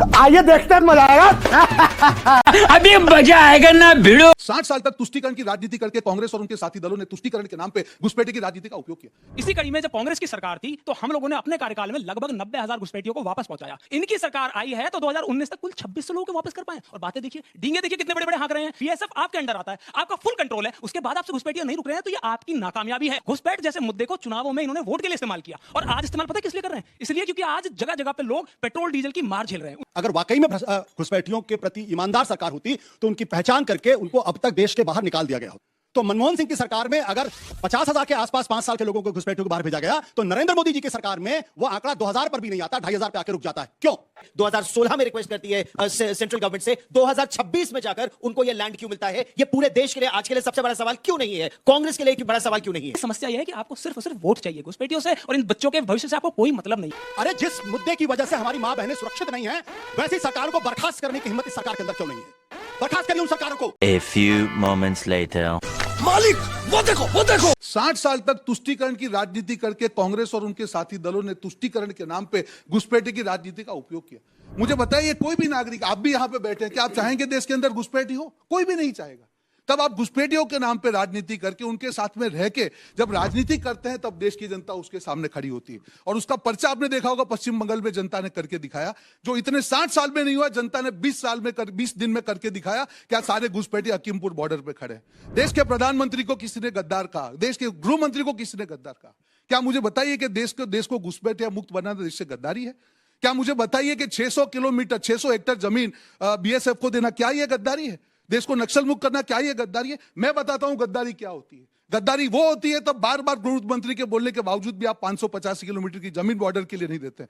आइए देखते हैं, मजा आएगा। अभी मजा आएगा ना भिड़ो। 60 साल तक तुष्टीकरण की राजनीति करके कांग्रेस और उनके साथी दलों ने तुष्टीकरण के नाम पे घुसपैठी की राजनीति का उपयोग किया। इसी कड़ी में जब कांग्रेस की सरकार थी तो हम लोगों ने अपने कार्यकाल में लगभग 90,000 घुसपैठियों को वापस पहुंचाया। इनकी सरकार आई है तो 2019 तक कुल 2600 लोगों को वापस कर पाए। और बातें देखिए, डींगे देखिए कितने बड़े बड़े हाँक रहे हैं। बीएसएफ आपके अंडर आता है, आपका फुल कंट्रोल है, उसके बाद आपसे घुसपैठियां नहीं रुक रहे हैं, तो ये आपकी नाकामयाबी है। घुसपैठ जैसे मुद्दे को चुनावों में इन्होंने वोट के लिए इस्तेमाल किया, और आज इस्तेमाल पता है किस लिए कर रहे हैं? इसलिए क्योंकि आज जगह जगह पे लोग पेट्रोल डीजल की मार झेल रहे हैं। अगर वाकई में घुसपैठियों के प्रति ईमानदार सरकार होती तो उनकी पहचान करके उनको अब तक देश के बाहर निकाल दिया गया होता। तो मनमोहन सिंह की सरकार में अगर 50,000 के आसपास 5 साल के लोगों को घुसपैठियों को बाहर भेजा गया, तो नरेंद्र मोदी जी की सरकार में वो आंकड़ा 2000 पर भी नहीं आता, 2,500 पे आके रुक जाता है। क्यों? 2016 में रिक्वेस्ट करती है सेंट्रल गवर्नमेंट से, 2026 में जाकर उनको ये लैंड क्यों मिलता है? ये पूरे देश के लिए आज के लिए सबसे बड़ा सवाल क्यों नहीं है? कांग्रेस के लिए एक बड़ा सवाल क्यों नहीं है? समस्या यह है कि आपको सिर्फ और सिर्फ वोट चाहिए घुसपैठियों से, और इन बच्चों के भविष्य से आपको कोई मतलब नहीं। अरे जिस मुद्दे की वजह से हमारी मां बहनें सुरक्षित नहीं है, वैसी सरकार को बर्खास्त करने की हिम्मत इस सरकार के अंदर क्यों नहीं है? बर्खास्त करिए उन सरकारों को। A few moments later. मालिक वो देखो 60 साल तक तुष्टीकरण की राजनीति करके कांग्रेस और उनके साथी दलों ने तुष्टीकरण के नाम पे घुसपैठी की राजनीति का उपयोग किया। मुझे बताइए, कोई भी नागरिक, आप भी यहां पे बैठे हैं, क्या आप चाहेंगे देश के अंदर घुसपैठी हो? कोई भी नहीं चाहेगा। तब आप घुसपैठियों के नाम पे राजनीति करके उनके साथ में रह के जब राजनीति करते हैं, तब देश की जनता उसके सामने खड़ी होती है। और उसका पर्चा आपने देखा होगा, पश्चिम बंगाल में जनता ने करके दिखाया, जो इतने 60 साल में नहीं हुआ, जनता ने 20 दिन में करके दिखाया। क्या सारे घुसपैठी हकीमपुर बॉर्डर पे खड़े? देश के प्रधानमंत्री को किसी ने गद्दार कहा, देश के गृह मंत्री को किसी ने गद्दार कहा? क्या मुझे बताइए कि देश को घुसपैठिया मुक्त बनाना देश से गद्दारी है? क्या मुझे बताइए कि 600 किलोमीटर 600 हेक्टेयर जमीन बीएसएफ को देना, क्या यह गद्दारी है? देश को नक्सल मुक्त करना, क्या ये गद्दारी है? मैं बताता हूं गद्दारी क्या होती है। गद्दारी वो होती है, तब बार बार गृह मंत्री के बोलने के बावजूद भी आप 585 किलोमीटर की जमीन बॉर्डर के लिए नहीं देते।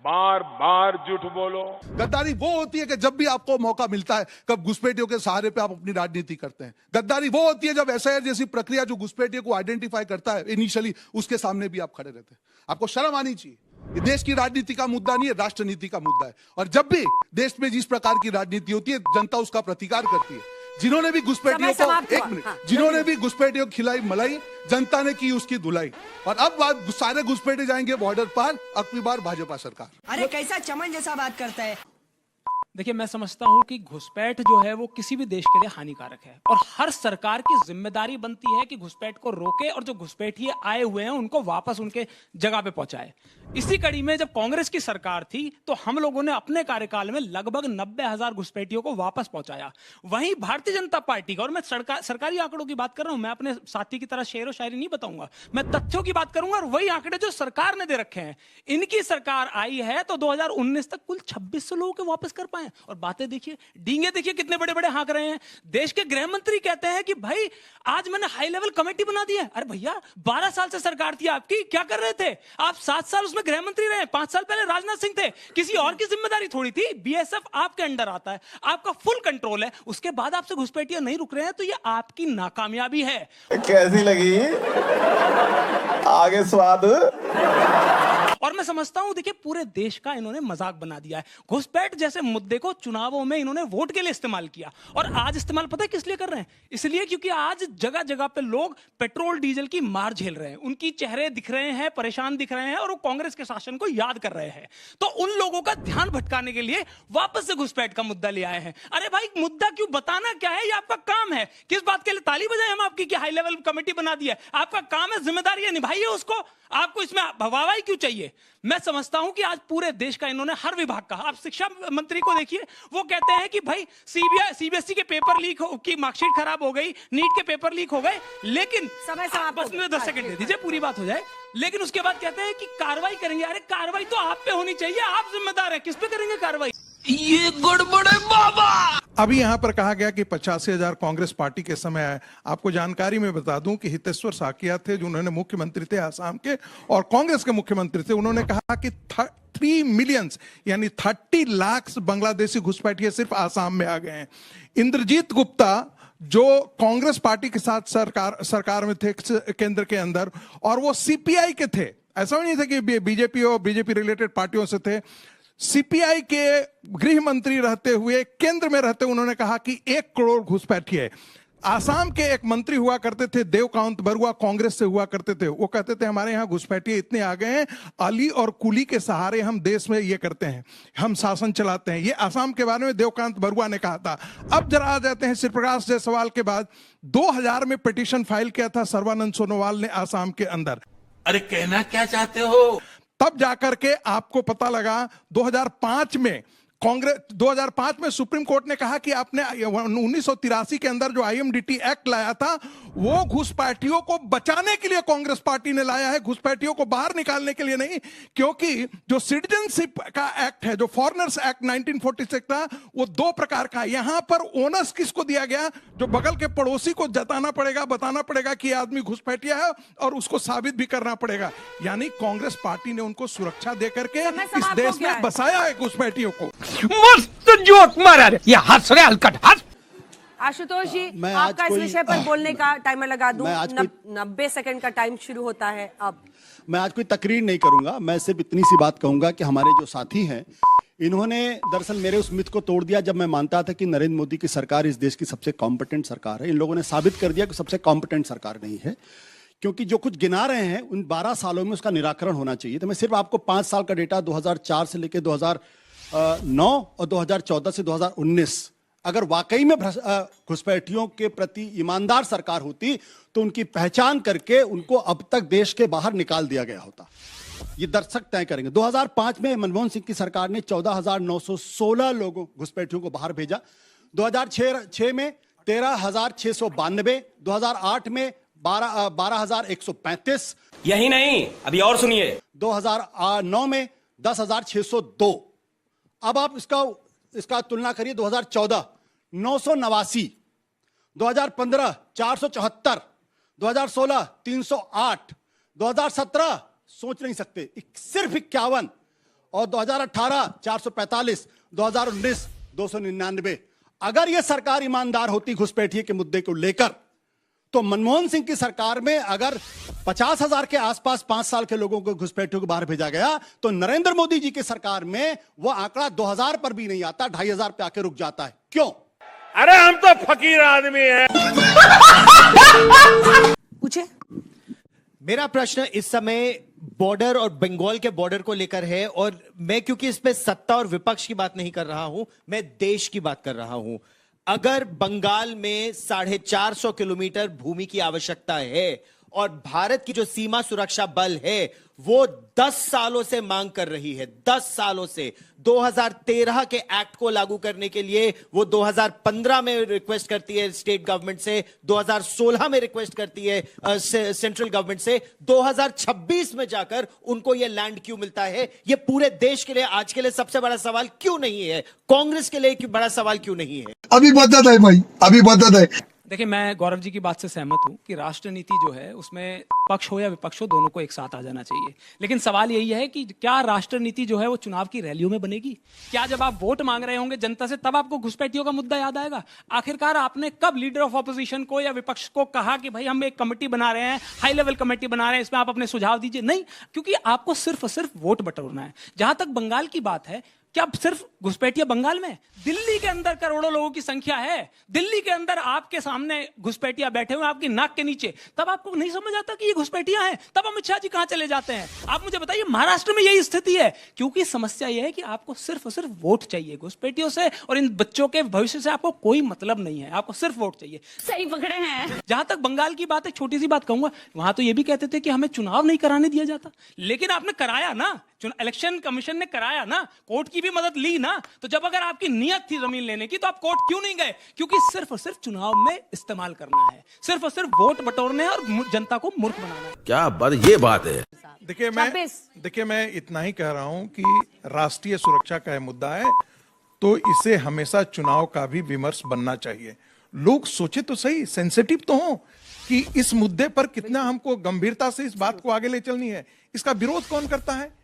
बार बार झूठ बोलो। गद्दारी वो होती है कि जब भी आपको मौका मिलता है, कब घुसपैठियों के सहारे पे आप अपनी राजनीति करते हैं। गद्दारी वो होती है जब एसआईआर जैसी प्रक्रिया जो घुसपैठियों को आइडेंटिफाई करता है इनिशियली, उसके सामने भी आप खड़े रहते हैं। आपको शर्म आनी चाहिए। ये देश की राजनीति का मुद्दा नहीं है, राष्ट्र नीति का मुद्दा है। और जब भी देश में जिस प्रकार की राजनीति होती है, जनता उसका प्रतिकार करती है। जिन्होंने भी घुसपैठियों को जिन्होंने भी घुसपैठियों को खिलाई मलाई, जनता ने की उसकी धुलाई। और अब सारे घुसपैठे जाएंगे बॉर्डर पार, अगली बार भाजपा सरकार। अरे कैसा चमन जैसा बात करता है। देखिए, मैं समझता हूं कि घुसपैठ जो है वो किसी भी देश के लिए हानिकारक है, और हर सरकार की जिम्मेदारी बनती है कि घुसपैठ को रोके और जो घुसपैठिए आए हुए हैं उनको वापस उनके जगह पे पहुंचाए। इसी कड़ी में जब कांग्रेस की सरकार थी तो हम लोगों ने अपने कार्यकाल में लगभग 90,000 घुसपैठियों को वापस पहुंचाया। वहीं भारतीय जनता पार्टी का, और मैं सरकारी आंकड़ों की बात कर रहा हूं, मैं अपने साथी की तरह शेर व शायरी नहीं बताऊंगा, मैं तथ्यों की बात करूंगा, और वही आंकड़े जो सरकार ने दे रखे हैं। इनकी सरकार आई है तो 2019 तक कुल 2600 लोगों को वापस कर पाए। और बातें देखिए, डींगे देखिए कितने बड़े बड़े हाँक रहे हैं। देश के गृह मंत्री कहते हैं कि भाई आज मैंने हाई लेवल कमेटी बना दी है। अरे भैया, 12 साल से सरकार थी आपकी, क्या कर रहे थे आप? 7 साल उसमें गृह मंत्री रहे, 5 साल पहले राजनाथ सिंह थे, किसी और की जिम्मेदारी थोड़ी थी। बीएसएफ आपके अंडर आता है, आपका फुल कंट्रोल है, उसके बाद आपसे घुसपैठियां नहीं रुक रहे हैं, तो ये आपकी नाकामयाबी है। कैसी लगी आगे स्वाद? और मैं समझता हूं, देखिए, पूरे देश का इन्होंने मजाक बना दिया है। घुसपैठ जैसे मुद्दे को चुनावों में इन्होंने वोट के लिए इस्तेमाल किया, और आज इस्तेमाल पता है किस लिए कर रहे हैं? इसलिए क्योंकि आज जगह जगह पे लोग पेट्रोल डीजल की मार झेल रहे हैं, उनकी चेहरे दिख रहे हैं, परेशान दिख रहे हैं, और वो कांग्रेस के शासन को याद कर रहे हैं। तो उन लोगों का ध्यान भटकाने के लिए वापस से घुसपैठ का मुद्दा ले आए हैं। अरे भाई, मुद्दा क्यों बताना क्या है, ये आपका काम है। किस बात के लिए ताली बजाएं हम आपकी कि हाई लेवल कमेटी बना दी है? आपका काम है, जिम्मेदारी है, निभाइए उसको। आपको इसमें वाहवाही क्यों चाहिए? मैं समझता हूं कि आज पूरे देश का इन्होंने हर विभाग का, आप शिक्षा मंत्री को देखिए, वो कहते हैं कि भाई सीबीएसई के पेपर लीक की मार्कशीट खराब हो गई, नीट के पेपर लीक हो गए, लेकिन बस मुझे 10 सेकंड दे दीजिए, पूरी बात हो जाए। लेकिन उसके बाद कहते हैं कि कार्रवाई करेंगे। अरे कार्रवाई तो आप पे होनी चाहिए, आप जिम्मेदार हैं, किस पे करेंगे कार्रवाई? ये गड़बड़ है बाबा। अभी यहां पर कहा गया कि 85,000 कांग्रेस पार्टी के समय आए। आपको जानकारी में बता दूं कि हितेश्वर साकिया थे, जो उन्होंने मुख्यमंत्री थे आसाम के, और कांग्रेस के मुख्यमंत्री थे। उन्होंने कहा कि 3 मिलियन यानी 30 लाख बांग्लादेशी घुसपैठिए सिर्फ आसाम में आ गए हैं। इंद्रजीत गुप्ता, जो कांग्रेस पार्टी के साथ सरकार में थे केंद्र के अंदर, और वो सीपीआई के थे, ऐसा नहीं था कि बीजेपी और बीजेपी रिलेटेड पार्टियों से थे। सीपीआई के गृह मंत्री रहते हुए, केंद्र में रहते, उन्होंने कहा कि 1 करोड़ घुसपैठिए। आसाम के एक मंत्री हुआ करते थे, देवकांत बरुआ, कांग्रेस से हुआ करते थे। वो कहते थे हमारे यहाँ घुसपैठिए इतने आ गए हैं, अली और कुली के सहारे हम देश में ये करते हैं, हम शासन चलाते हैं। ये आसाम के बारे में देवकांत बरुआ ने कहा था। अब जरा आ जाते हैं शिवप्रकाश जायसवाल के बाद 2000 में पिटीशन फाइल किया था सर्बानंद सोनोवाल ने आसाम के अंदर। अरे कहना क्या चाहते हो? तब जाकर के आपको पता लगा 2005 में कांग्रेस 2005 में सुप्रीम कोर्ट ने कहा कि आपने 1983 के अंदर जो आईएमडीटी एक्ट लाया था वो घुसपैठियों को बचाने के लिए कांग्रेस पार्टी ने लाया है, घुसपैठियों को बाहर निकालने के लिए नहीं। क्योंकि जो सिटीजनशिप का एक्ट है, जो फॉरेनर्स एक्ट 1946 था, वो दो प्रकार का। यहां पर ओनर्स किसको दिया गया? जो बगल के पड़ोसी को जताना पड़ेगा, बताना पड़ेगा कि आदमी घुसपैठिया है और उसको साबित भी करना पड़ेगा। यानी कांग्रेस पार्टी ने उनको सुरक्षा देकर के इस देश में बसाया है घुसपैठियों को। मस्त जोक मारा रे, ये हंस रहे हलकट हंस। आशुतोष जी, मैं आपका आज इस कोई- विषय पर बोलने का टाइमर लगा दूं। मैं आज कोई- 90 सेकंड का टाइम शुरू होता है अब। मैं आज कोई तकरीर नहीं करूंगा, मैं सिर्फ इतनी सी बात कहूंगा कि हमारे जो साथी हैं इन्होंने दरअसल मेरे उस मिथ को तोड़ दिया जब मैं मानता था कि नरेंद्र मोदी की सरकार इस देश की सबसे कॉम्पिटेंट सरकार है। इन लोगों ने साबित कर दिया कि सबसे कॉम्पिटेंट सरकार नहीं है, क्योंकि जो कुछ गिना रहे हैं उन 12 सालों में उसका निराकरण होना चाहिए। तो मैं सिर्फ आपको 5 साल का डेटा 2004 से लेकर 2009 और 2014 से 2019, अगर वाकई में घुसपैठियों के प्रति ईमानदार सरकार होती तो उनकी पहचान करके उनको अब तक देश के बाहर निकाल दिया गया होता। ये दर्शक तय करेंगे। 2005 में मनमोहन सिंह की सरकार ने 14,916 लोगों घुसपैठियों को बाहर भेजा। 2006 में 13,692, 2008 में 12,135, यही नहीं, अभी और सुनिए। 2009 में 10,602। अब आप इसका तुलना करिए 2014 989, 2015 474, 2016 308, 2017 सोच नहीं सकते सिर्फ 51, और 2018 445, 2019 299। अगर यह सरकार ईमानदार होती घुसपैठिए के मुद्दे को लेकर, तो मनमोहन सिंह की सरकार में अगर 50,000 के आसपास 5 साल के लोगों को घुसपैठियों को बाहर भेजा गया, तो नरेंद्र मोदी जी की सरकार में वह आंकड़ा 2,000 पर भी नहीं आता, 2,500 पे आके रुक जाता है। क्यों? अरे हम तो फकीर आदमी हैं। पूछे। मेरा प्रश्न इस समय बॉर्डर और बंगाल के बॉर्डर को लेकर है, और मैं क्योंकि इस पे सत्ता और विपक्ष की बात नहीं कर रहा हूं, मैं देश की बात कर रहा हूं। अगर बंगाल में 450 किलोमीटर भूमि की आवश्यकता है और भारत की जो सीमा सुरक्षा बल है वो 10 सालों से मांग कर रही है, 10 सालों से 2013 के एक्ट को लागू करने के लिए वो 2015 में रिक्वेस्ट करती है स्टेट गवर्नमेंट से, 2016 में रिक्वेस्ट करती है सेंट्रल गवर्नमेंट से, 2026 में जाकर उनको ये लैंड क्यों मिलता है? ये पूरे देश के लिए आज के लिए सबसे बड़ा सवाल क्यों नहीं है? कांग्रेस के लिए बड़ा सवाल क्यों नहीं है? अभी बता है भाई, अभी बता है। देखिए, मैं गौरव जी की बात से सहमत हूं कि राष्ट्र नीति जो है उसमें पक्ष हो या विपक्ष हो, दोनों को एक साथ आ जाना चाहिए। लेकिन सवाल यही है कि क्या राष्ट्र नीति जो है वो चुनाव की रैलियों में बनेगी? क्या जब आप वोट मांग रहे होंगे जनता से तब आपको घुसपैठियों का मुद्दा याद आएगा? आखिरकार आपने कब लीडर ऑफ ऑपोजिशन को या विपक्ष को कहा कि भाई हम एक कमेटी बना रहे हैं, हाई लेवल कमेटी बना रहे हैं, इसमें आप अपने सुझाव दीजिए? नहीं, क्योंकि आपको सिर्फ सिर्फ वोट बटोरना है। जहां तक बंगाल की बात है, क्या सिर्फ घुसपैठिया बंगाल में? दिल्ली के अंदर करोड़ों लोगों की संख्या है, दिल्ली के अंदर आपके सामने घुसपैठिया बैठे हुए आपकी नाक के नीचे, तब आपको नहीं समझ आता कि ये घुसपैठिया हैं? तब अमित शाह जी कहां चले जाते हैं? आप मुझे बताइए, महाराष्ट्र में यही स्थिति है। क्योंकि समस्या यह है कि आपको सिर्फ सिर्फ वोट चाहिए, घुसपैठियों से और इन बच्चों के भविष्य से आपको कोई मतलब नहीं है, आपको सिर्फ वोट चाहिए। सही पकड़े हैं। जहां तक बंगाल की बात है, छोटी सी बात कहूंगा, वहां तो ये भी कहते थे कि हमें चुनाव नहीं कराने दिया जाता, लेकिन आपने कराया ना, इलेक्शन कमीशन ने कराया ना, कोर्ट की भी मदद ली ना। तो जब अगर आपकी नियत थी जमीन लेने की तो आप कोर्ट क्यों नहीं गए? क्योंकि सिर्फ और सिर्फ चुनाव में इस्तेमाल करना है, सिर्फ और सिर्फ वोट बटोरने और जनता को मूर्ख बनाना है। क्या बात, ये बात है। देखिए मैं इतना ही कह रहा हूं कि राष्ट्रीय सुरक्षा का यह मुद्दा है, तो इसे हमेशा चुनाव का भी विमर्श बनना चाहिए। लोग सोचे तो सही, सेंसिटिव तो हो कि इस मुद्दे पर कितना हमको गंभीरता से इस बात को आगे ले चलनी है। इसका विरोध कौन करता है?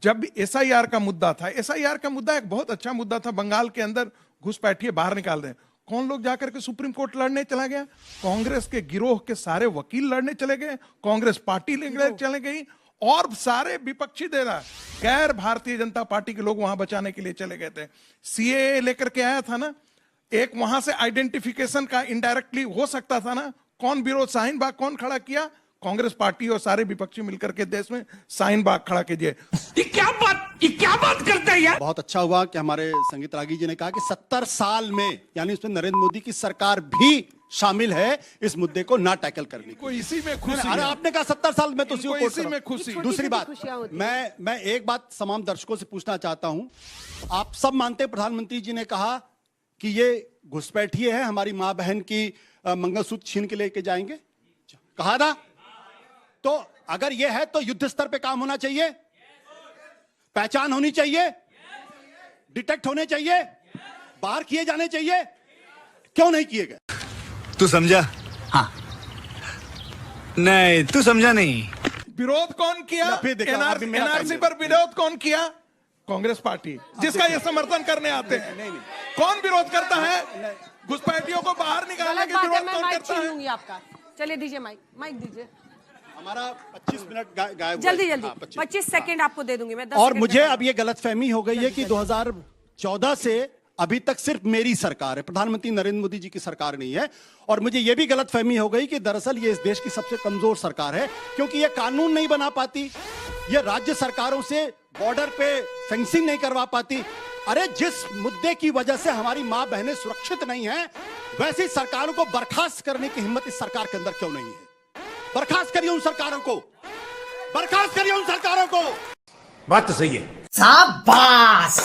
जब एसआईआर का मुद्दा था, एसआईआर का मुद्दा एक बहुत अच्छा मुद्दा था, बंगाल के अंदर घुसपैठिए बाहर निकाल दें। कौन लोग जाकर के सुप्रीम कोर्ट लड़ने चला गया? कांग्रेस के गिरोह के सारे वकील लड़ने चले गए, कांग्रेस पार्टी चले गई, और सारे विपक्षी दे रहा गैर भारतीय जनता पार्टी के लोग वहां बचाने के लिए चले गए थे। सीएए लेकर के आया था ना, एक वहां से आइडेंटिफिकेशन का इनडायरेक्टली हो सकता था ना, कौन विरोध शाहीन बाग कौन खड़ा किया? कांग्रेस पार्टी और सारे विपक्षी मिलकर के देश में शाहीन बाग खड़ा कीजिए। ये क्या बात करते हैं यार? बहुत अच्छा हुआ कि हमारे संगीत रागी जी ने कहा कि 70 साल में, यानी उसमें नरेंद्र मोदी की सरकार भी शामिल है इस मुद्दे को ना टैकल करने की। कोई इसी में खुशी अरे है। आपने कहा 70 साल में, तो इनको इसी में खुशी। दूसरी बात, मैं एक बात तमाम दर्शकों से पूछना चाहता हूं। आप सब मानते हैं प्रधानमंत्री जी ने कहा कि ये घुसपैठिए है, हमारी मां बहन की मंगलसूत्र छीन के लेके जाएंगे, कहा ना? तो अगर ये है तो युद्ध स्तर पे काम होना चाहिए, पहचान होनी चाहिए, डिटेक्ट होने चाहिए, बाहर किए जाने चाहिए, क्यों नहीं किए गए? तू समझा? हाँ। नहीं, तू समझा नहीं। विरोध कौन किया? फिर देखा, अभी मेरा एनआरसी पर विरोध कौन किया? कांग्रेस पार्टी, जिसका ये समर्थन करने आते हैं। नहीं। कौन विरोध करता है? घुसपैठियों को बाहर निकालने के विरोध कौन करता है? आपका चलिए, दीजिए माइक दीजिए। हमारा 25 मिनट गायब जल्दी 25 सेकंड आपको दे दूंगी मैं। 10 और सेकंड मुझे का अब ये गलतफहमी हो गई है कि 2014 से अभी तक सिर्फ मेरी सरकार है, प्रधानमंत्री नरेंद्र मोदी जी की सरकार नहीं है। और मुझे ये भी गलतफहमी हो गई कि दरअसल ये इस देश की सबसे कमजोर सरकार है, क्योंकि ये कानून नहीं बना पाती, ये राज्य सरकारों से बॉर्डर पे फेंसिंग नहीं करवा पाती। अरे जिस मुद्दे की वजह से हमारी मां बहनें सुरक्षित नहीं है, वैसी सरकारों को बर्खास्त करने की हिम्मत इस सरकार के अंदर क्यों नहीं है? बर्खास्त करिए उन सरकारों को, बर्खास्त करिए उन सरकारों को। बात तो सही है। शाबाश।